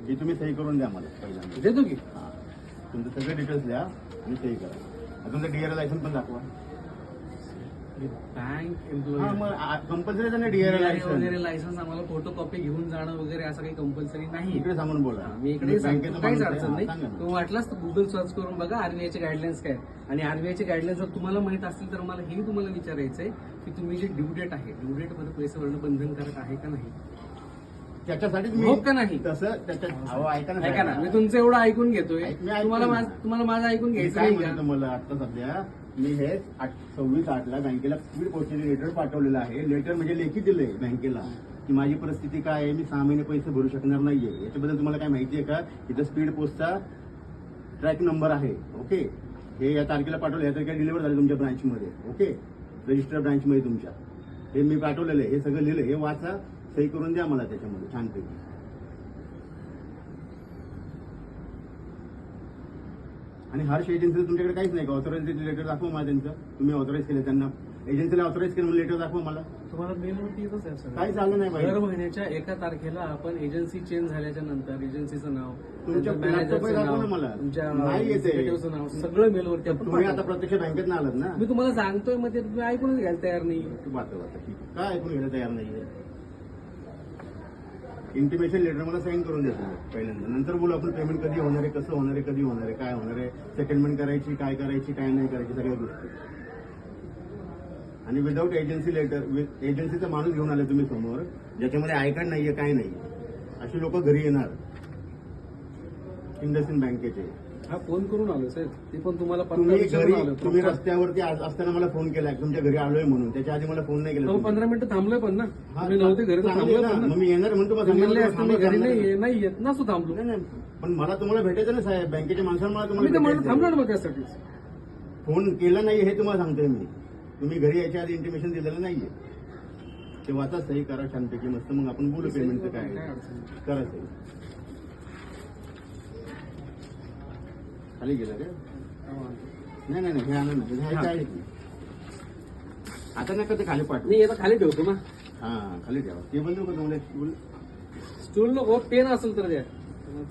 ही तुम्ही सही करून द्या मला पहिल्यांदा. देतो की. हा. तुमचे सगळे डिटेल्स द्या आणि सही करा. तुमचं डीआरएल लायसन्स पण दाखवा. बँक हा एम्प्लॉई मग कंपल्सरी आहे ना डीआरएल लायसन्स. वगैरे लायसन्स आम्हाला फोटोकॉपी घेऊन जाणं वगैरे असं काही कंपल्सरी नाही. इकडे सांगून बोला. मी इकडे सांगतो, बँकेचं काहीच माणूस आहे. अडचण हा, नाही. सांगा ना. तो वाटलाच तर गुगल सर्च करून बघा आरबीआयचे गाईडलाईन्स काय आहेत. आणि आरबीआयचे गाईडलाईन्स जर तुम्हाला माहित असतील तर मला हेही तुम्हाला विचारायचंय की तुम्ही जे ड्यू डेट आहे ड्यू डेट मध्ये पैसे भरणं बंधनकारक आहे का नाही. त्याच्यासाठीच हो का नाही? तसं त्याच्यात अहो ऐका ना ऐका ना, साहेब. मी तुमचं एवढं ऐकून घेतोय. मी ऐकतोय तुम्हाला ना. तुम्हाला माझं ऐकून मी घ्यायचं काय नाही म्हणतो का? तुम्हाला आता सध्या मी हे 26/8 बँकेला स्पीड पोस्टचे लेटर पाठवलेलं आहे. लेटर म्हणजे लेखी दिलंय बँकेला की माझी परिस्थिती काय आहे, मी 6 महिने पैसे भरू शकणार नाहीये. याच्याबद्दल तुम्हाला काय माहिती आहे का? इथं स्पीड पोस्टचा ट्रॅक नंबर आहे. ओके, हे या तारखेला पाठवलं, या तारखेला डिलिव्हर झालं तुमच्या ब्रांचमध्ये. ओके, रजिस्टर ब्रांचमध्ये तुमच्या हे मी पाठवलेलं आहे. हे सगळं लिहिलं, हे वाचा, सही करून द्या मला त्याच्यामध्ये छानपैकी. आणि हर्ष एजन्सीचं तुमच्याकडे काहीच नाही का? ऑथोराइज लेटर दाखवा मला त्यांचं. तुम्ही ऑथोराइज केलं त्यांना, एजन्सीला ऑथोराइज केलं लेटर दाखवा मला. तुम्हाला मेलवरती येतच आहे सर. काही झालं नाही दर पाहिजे. महिन्याच्या 1 तारखेला आपण एजन्सी चेंज झाल्याच्या नंतर एजन्सीचं नाव, तुमच्या मॅनेजरचं दाखवा ना नाव, मला. तुमच्या नाही येते. executiveचं नाव, सगळं मेलवरती आपण तुम्ही आता पाठवतो. प्रत्यक्ष बँकेत ना आलात ना. मी तुम्हाला सांगतोय मग ते तुम्ही ऐकूनच घ्यायला तयार नाही. वाचा ठीक आहे. काय ऐकून घ्यायला तयार नाहीये? इंटिमेशन लेटर मला साईन करून द्या पहिल्यांदा. नंतर बोलू आपण पेमेंट कधी होणार आहे, कसं होणार आहे, कधी होणार आहे, काय होणार आहे, सेटलमेंट करायची, काय करायची, काय नाही करायची, सगळ्या गोष्टी. आणि विदाऊट एजन्सी लेटर, एजन्सीचा माणूस घेऊन आले तुम्ही समोर, ज्याच्यामध्ये आय कार्ड नाहीये, काय नाही, अशी लोक घरी येणार. इंडसइंड बँकेचे हा फोन करून आलो साहेब, ते पण तुम्हाला पत्ता तुम्ही विचारून घरी, आलो. तुम्ही रस्त्यावरती असताना मला फोन केलाय, तुमच्या घरी आलोय म्हणून. त्याच्या आधी मला फोन नाही केला. अहो, 15 मिनिटं थांबलोय पण ना. हा, तुम्ही नव्हते घरी तर चांगली थांबलोय आहे पण ना. ना. मग मी येणार म्हणतो तुम्ही म्हणले असते मी घरी नाही. नाही येत ना, सो थांबलो. नाही, पण मला तुम्हाला भेटायचं ना साहेब, बँकेच्या माणसाला मला मी तर म्हणलं तुम्हाला थांबलो भेटायचं. ना मग त्यासाठी. फोन केला नाही हे तुम्हाला सांगतोय मी. तुम्ही घरी यायच्या आधी इंटिमेशन दिलेलं नाहीये. ते वाचा, सही करा शांतपैकी मस्त, मग आपण बोलू पेमेंटचं काय काय आहे. अडचण नाही. करा सही. खाली गेलं रे. नाही नाही नाही, हे आणा ना, हे काय आहे? आता नका ते खाली पाठवू. मी आता खाली ठेवतो ना. हा खाली ठेवा. टेबल देऊ का तुम्हाला? टेबल स्टूल नको, पेन असेल तर द्या.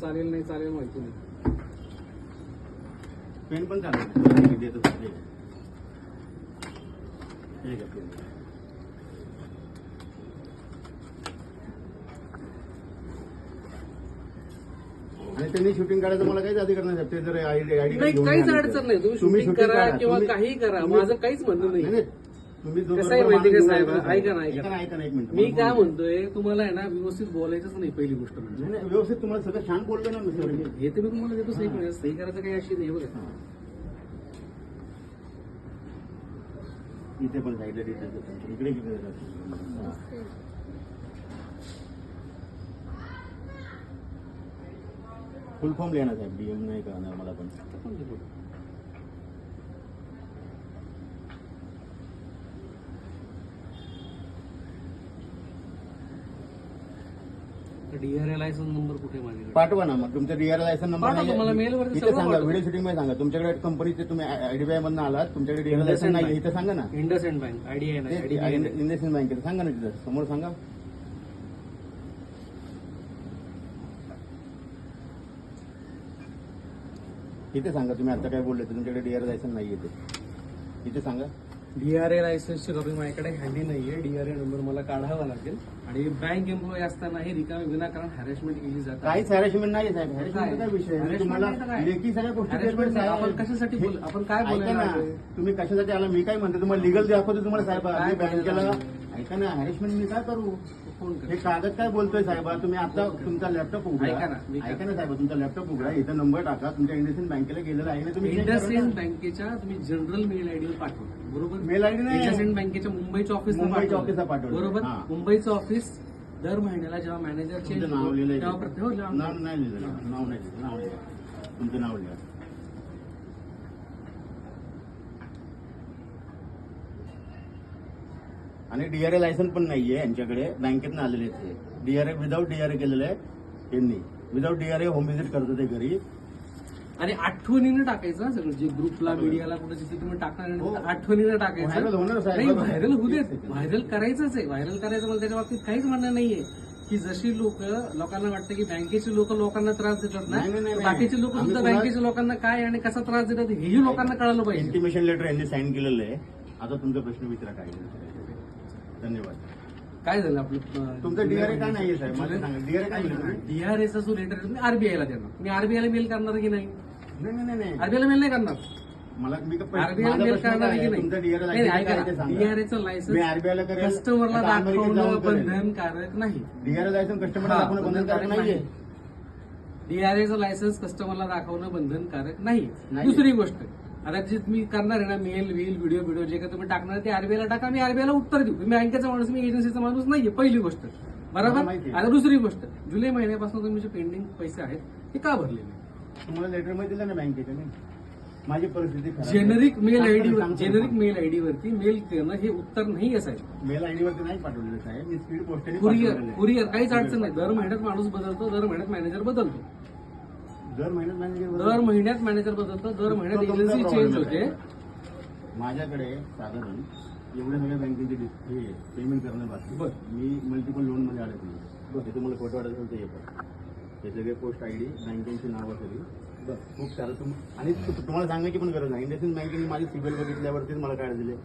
चालेल नाही चालेल माहिती नाही. पेन पण चालेल. देतो हे घ्या पेन. आणि त्यांनी शूटिंग काढायचं मला काहीच अधिकार नाही साहेब. ते जर आयडी नाही, काहीच अडचण नाही. तुम्ही शूटिंग करा किंवा काही करा, माझं काहीच म्हणणं नाही. तुम्ही जो कसं आहे माहिती का साहेब, ऐका ना, ऐका ना, ऐका ना, एक मिनिट. मी काय म्हणतोय, तुम्हाला आहे ना व्यवस्थित बोलायचंच नाही पहिली गोष्ट म्हणजे. नाही, नाही, व्यवस्थित तुम्हाला सगळं छान बोलतो ना मी सर. हे तर मी तुम्हाला देतो सही करायचं. सही करायचं काही अशी नाही बघा. इथे पण साईडला डिटेल्स इकडे किती फुल फॉर्म लिहा ना साहेब. डीएम नाही करणार मला पण. डीआरएल लायसन्स नंबर कुठे आहे माझ्याकडे? पाठवा ना मग तुमचा डीआर लायसन नंबर पाठवा, तुम्हाला मेलवरती इथे सगळं सांगा. पाठवतो. व्हिडिओ शूटिंग मध्ये सांगा. तुमच्याकडे कंपनीचे तुम्ही आयडीबीआय मधून आलात, तुमच्याकडे डीआर लायसन नाही, इथे सांगा ना. इंडसइंड बँक आयडीआय नाही, आयडीआय नाही. इंडसइंड बँकेत सांगा ना, तिथं समोर सांगा. इथे सांगा तुम्ही आता काय बोलले, तुमच्याकडे डीआर लायसन नाही येते, इथे सांगा. डीआरए लायसन्सची कॉपी माझ्याकडे हँडी नाहीये. डीआरए नंबर मला काढावा लागेल. आणि बँक एम्प्लॉई असताना हे रिकामी विनाकारण हॅरेसमेंट केली जाते. काहीच हॅरेसमेंट नाही साहेब. हॅरेसमेंट काय विषय आहे? Harassment तुम्हाला नाही तर काय? लेखी सगळ्या गोष्टी Harassment देतो नाही. साहेब. आपण कशासाठी बोल, आपण काय ऐका बोलायला ना, लागलोय? तुम्ही कशासाठी आला? मी काय म्हणते तुम्हाला लिगल दाखवतो तुम्हाला साहेब. काय मी बोलायला बँकेला लागलोय? ऐका ना, हॅरेसमेंट मी काय करू? फोन हे कर. कागद काय बोलतोय साहेब? तुम्ही आता तुमचा लॅपटॉप उघडा. ऐका ना, मी ऐका ना साहेब, तुमचा लॅपटॉप उघडा, इथं नंबर टाका. तुमच्या इंडसइंड बँकेला गेलेला आहे ना तुम्ही. इंडसइंड बँकेच्या तुम्ही जनरल मेल आयडीवर पाठवा. बरोबर? मेल आयडी नाही. इंडसइंड बँकेच्या मुंबईच्या ऑफिसला मुंबईच्या ऑफिसला पाठवलं. बरोबर? हा. मुंबईचं ऑफिस दर महिन्याला जेव्हा मॅनेजर चेंज तुमचं नाव लिहिलंय तेव्हा तिथे. प्रत्येक नाव नाही लिहिलं. नाव नाही लिहिलं. नाव लिहा. तुमचं नाव लिहा. आणि डीआरए लायसन पण नाहीये यांच्याकडे, बँकेतनं आलेले ते. डीआरए विदाऊट डीआरए केलेलं आहे यांनी. विदाऊट डीआरए होम व्हिजिट करतो ते घरी. आणि आठवणीनं टाकायचं सगळं, जे ग्रुपला मीडियाला कुठे जिथे तुम्ही टाकणार आहे, हो. तिथे आठवणीनं व्हायरल टाकायचं. होणार साहेब. नाही, व्हायरल होऊ देत. व्हायरल करायचंच आहे. व्हायरल करायचं मला त्याच्या बाबतीत काहीच म्हणणं नाहीये की जशी लोकांना वाटतं की बँकेची लोक लोकांना त्रास देतात ना, नाही, नाही, नाही, तर बाकीचे लोक आम्ही सुद्धा पुन्हा- बँकेच्या लोकांना काय आणि कसा त्रास देतात हेही लोकांना कळायला पाहिजे. इंटिमेशन लेटर यांनी साईन केलेलं आहे. आता तुमचा प्रश्न विचारा काय आहे. धन्यवाद. काय झालं आपलं तुमचं डीआरए काय नाहीये साहेब? मला सांगा डीआरए काय लिहिलं तुम्ही? डीआरएचा जो लेटर आहे तुम्ही आरबीआयला देणार. मी आरबीआयला मेल करणार की नाही? नाही नाही नाही आरबीआयला मेल नाही करणार. मला मी आरबीआयला मेल करणार की नाही? तुमचं डीआरए नाही, ऐका ना. लायसन्स डीआरएचं मी लायसन्स आरबीआयला करेल. कस्टमरला आता अमेरिकेत दाखवणं जाऊन करेल. बंधनकारक नाही. डीआरए लायसन्स कस्टमरला हा, दाखवणं बंधनकारक नाहीये. डीआरएचं लायसन्स कस्टमरला दाखवणं बंधनकारक नाही. नाही. दुसरी गोष्ट, आता जे तुम्ही करणार आहे ना मेल व्हिडिओ जे काही तुम्ही टाकणार ते आरबीआयला टाका. मी आरबीआयला उत्तर देऊ. मी बँकेचा माणूस, मी एजन्सीचा माणूस नाहीये. पहिली गोष्ट मला बरोबर. माहिती आहे. आता दुसरी गोष्ट, जुलै महिन्यापासून तुम्ही जे पेंडिंग पैसे आहेत ते का भरले नाही? तुम्हाला लेटर मध्ये दिलं ना बँकेच्या नाही. माझी परिस्थिती खराब आहे. जेनेरिक मेल आयडी सांगतो. जेनेरिक मेल आयडी वरती मेल करणं हे उत्तर नाही असायचं. मेल आयडी वरती नाही पाठवलेलं साहेब. मी स्पीड पोस्टने कुरिअर काहीच अडचण नाही. दर महिन्यात माणूस बदलतो, दर महिन्यात मॅनेजर बदलतो, दर महिन्यात मॅनेजर दर महिन्यात मॅनेजर बदलतो, दर महिन्यात तो तुमचा एजन्सी problem चेंज आहे. होते. माझ्याकडे साधारण एवढ्या सगळ्या बँकेचे हे पेमेंट करणं बाकी. बरं. मी मल्टिपल लोन मध्ये अडकलो. ते तुम्हाला फोटो वाटत असेल तर हे पण. हे सगळे पोस्ट आयडी बँकेची नावं सगळी खूप सारं आणि तुम्हाला सांगायची पण गरज नाही. इंडस्ट्रियल बँकेने माझी सिबिल बघितल्यावरतीच मला कार्ड दिले.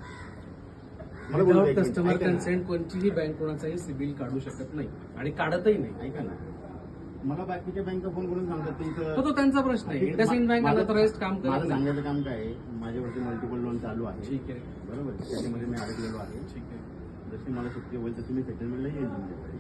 मला बोलू द्या एक कस्टमर मिनिट. ऐका ना. कन्सेंट कोणतीही बँक कोणाचाही सिबिल काढू शकत नाही आणि काढतही नाही. ऐका ना, मला बाकीच्या बँका फोन करून सांगतात तर तो त्यांचा प्रश्न आहे. इंडसइंड बँक अनऑथराइज्ड काम करत माझं नाही. सांगायचं काम काय आहे, माझ्यावरती मल्टिपल लोन चालू आहे. ठीक आहे, बरोबर, त्याच्यामध्ये मी अडकलेलो आहे. ठीक आहे. जशी मला शक्य होईल तशी मी सेटलमेंटला येईल तुमच्याकडे.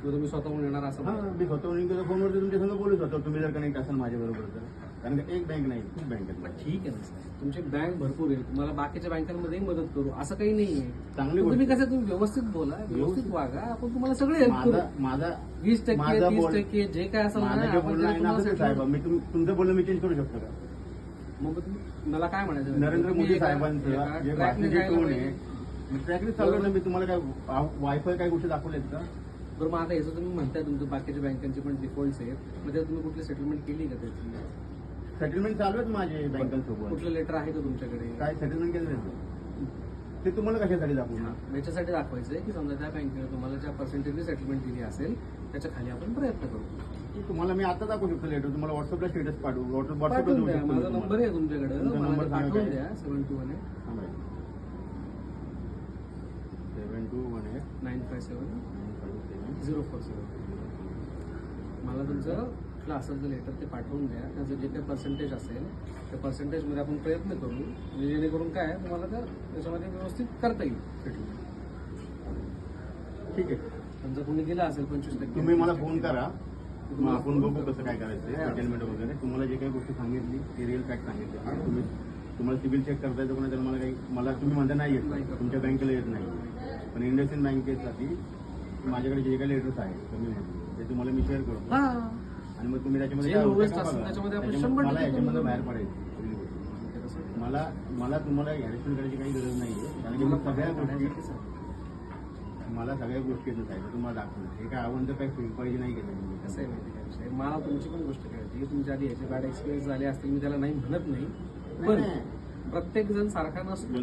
मग तुम्ही स्वतःहून येणार असं हा, म्हणता? मी स्वतःहून फोनवरती तुमच्या संग बोलू शकतो. तुम्ही जर कनेक्ट असाल माझ्या बरोबर तर. कारण का एक बँक नाही, खूप बँक आहेत. ठीक आहे ना सर, तुमची बँक भरपूर आहे, तुम्हाला बाकीच्या बँकांमध्येही मदत करू असं काही नाहीये. चांगली पण तुम्ही गोष्ट. कसं तुम्ही व्यवस्थित बोला, व्यवस्थित वागा, आपण तुम्हाला सगळे हेल्प करू. माझा 20% माझा 30% जे काय असेल ना, माझं जे आपण बोलणं आहे ना, तुम्हाला असं settle साहेब करू. मी तुमचं बोलणं मी चेंज करू शकतो का? मग तुम्ही मला काय म्हणायचं? नरेंद्र तुम्ही मोदी एका- साहेबांचं एका जे track भाषण ने जे जायला टोन पाहिजे. आहे, मी ट्रॅकनेच चाललो ना. मी तुम्हाला काय वायफाय काय गोष्टी दाखवल्यात का? बरं, मग आता याचं तुम्ही म्हणताय तुमच्या बाकीच्या बँकांचे पण डिफॉल्ट आहेत, मग त्यात तुम्ही कुठली सेटलमेंट केली का त्याची? सेटलमेंट चालू आहेत माझे बँकांसोबत. कुठलं लेटर आहे का तुमच्याकडे? काय सेटलमेंट केलं नाही ते तुम्हाला कशासाठी दाखवू ना? याच्यासाठी दाखवायचंय की समजा त्या बँकेने तुम्हाला ज्या पर्सेंटेजने सेटलमेंट दिली असेल त्याच्या खाली आपण प्रयत्न करू. तुम्हाला मी आता दाखवू शकतो लेटर. तुम्हाला व्हॉट्सअपला स्टेटस पाठवू. व्हॉट्सअपला पाठवून द्या, माझा नंबर आहे तुमच्याकडे, तुमचा मला नंबर ते सांगा पाठवून काय? द्या. 721 7218 957 957 047. मला तुमचं क्लासचं लेटर ते पाठवून द्या. त्याचं जे काही पर्सेंटेज असेल त्या पर्सेंटेजमध्ये आपण प्रयत्न करू, म्हणजे जेणेकरून काय तुम्हाला त्याच्यामध्ये व्यवस्थित करता येईल सेटलमेंट. ठीक आहे. पण जर कोणी दिला असेल 25%, तुम्ही मला फोन करा. मग आपण बघू कसं काय करायचं सेटलमेंट वगैरे. तुम्हाला जे काही गोष्टी सांगितली ते रिअल फॅक्ट सांगितले. तुम्हाला सिबिल चेक करता येतं कोणा, तर मला तुम्ही म्हणता नाही येत, तुमच्या बँकेला येत नाही. पण इंडस्ट्रियल बँकेसाठी माझ्याकडे जे काही लेटर्स आहेत कमी मध्ये ते तुम्हाला मी शेअर करतो. हा, आणि मग तुम्ही त्याच्यामध्ये जे काय होतं lowest का असेल बघा. त्याच्यामध्ये आपण त्याच्यामध्ये 100% मला याच्यामध्ये करून बाहेर पडायचं पहिली गोष्ट. मला तुम्हाला ऍडिशन करायची काही गरज नाहीये. कारण की मला सगळ्या गोष्टी येत आहे तुम्हाला दाखवलं. हे काय आवडतं काही फील पाहिजे नाही केलं. कसं आहे माहिती आहे का? मला तुमची पण गोष्ट कळते की तुमच्या आधी याचे बॅड एक्सपिरियन्स झाले असतील, मी त्याला नाही म्हणत नाही. पण नाही. प्रत्येक जण सारखा नसतो.